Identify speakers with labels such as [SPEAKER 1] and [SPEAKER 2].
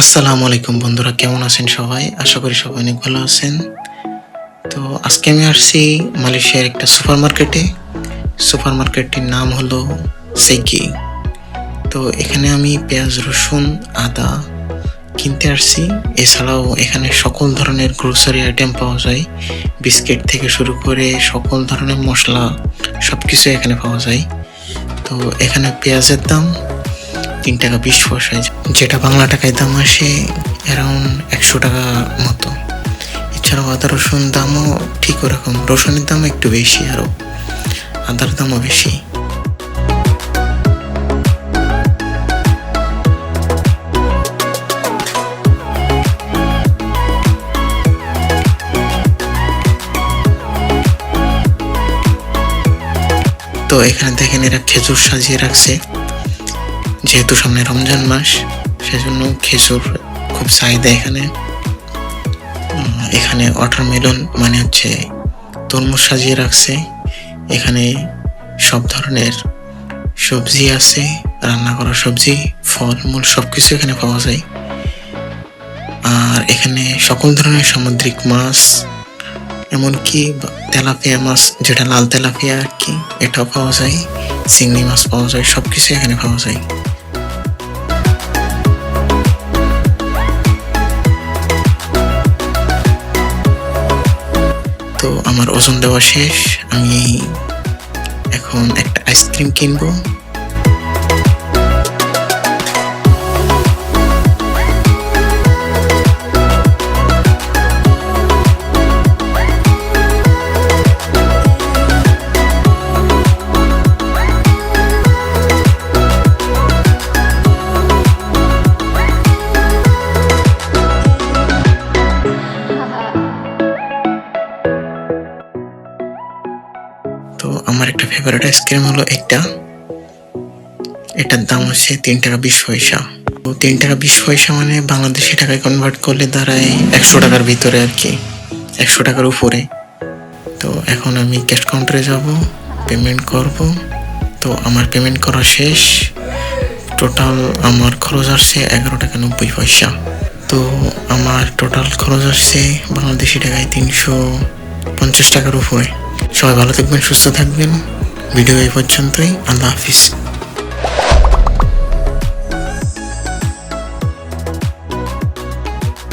[SPEAKER 1] আসসালামু আলাইকুম বন্ধুরা, কেমন আছেন সবাই? আশা করি সবাই অনেক ভালো আছেন। তো আজকে আমি আসছি মালয়েশিয়ার একটা সুপারমার্কেটে। সুপারমার্কেটটির নাম হলো সেগি। তো এখানে আমি পেঁয়াজ, রসুন, আদা কিনতে আসছি। এছাড়াও এখানে সকল ধরনের গ্রোসারি আইটেম পাওয়া যায়। বিস্কিট থেকে শুরু করে সকল ধরনের মসলা সবকিছু এখানে পাওয়া যায়। তো এখানে পেঁয়াজের দাম ৳৩.২০, যেটা বাংলা টাকায় দাম আসে অ্যারাউন্ড ১০০ টাকা মতো। এছাড়াও আদা রসুন দামও ঠিক ওরকম, রসুনের দাম একটু বেশি, আরও আদার দামও বেশি। তো এখানে দেখেন এরা খেজুর সাজিয়ে রাখছে, যেহেতু সামনে রমজান মাস সেজন্য খেজুর খুব চাহিদা এখানে। এখানে ওয়াটারমেলন মানে হচ্ছে তরমুজ সাজিয়ে রাখছে। এখানে সব ধরনের সবজি আছে, রান্না করা সবজি, ফলমূল সবকিছু এখানে পাওয়া যায়। আর এখানে সকল ধরনের সামুদ্রিক মাছ, এমনকি তেলাপিয়া মাছ, যেটা লাল তেলাপিয়া আর কি, এটাও পাওয়া যায়। চিংড়ি মাছ পাওয়া যায়, সবকিছু এখানে পাওয়া যায়। তো আমার ওজন দেওয়া শেষ, আমি এখন একটা আইসক্রিম কিনবো। তো আমার একটা ফেভারিট আইসক্রিম হলো একটা, এটার দাম হচ্ছে ৳৩.২০। তো ৳৩.২০ মানে বাংলাদেশি টাকায় কনভার্ট করলে দাঁড়ায় ১০০ টাকার ভিতরে আর কি, ১০০ টাকার উপরে। তো এখন আমি ক্যাশ কাউন্টারে যাব, পেমেন্ট করব। তো আমার পেমেন্ট করা শেষ। টোটাল আমার খরচ আসছে ৳১১.৯০। তো আমার টোটাল খরচ আসছে বাংলাদেশি টাকায় ৩৫০ টাকার উপরে। সবাই ভালো থাকবেন, সুস্থ থাকবেন। ভিডিও এই পর্যন্তই। আল্লাহ হাফিজ।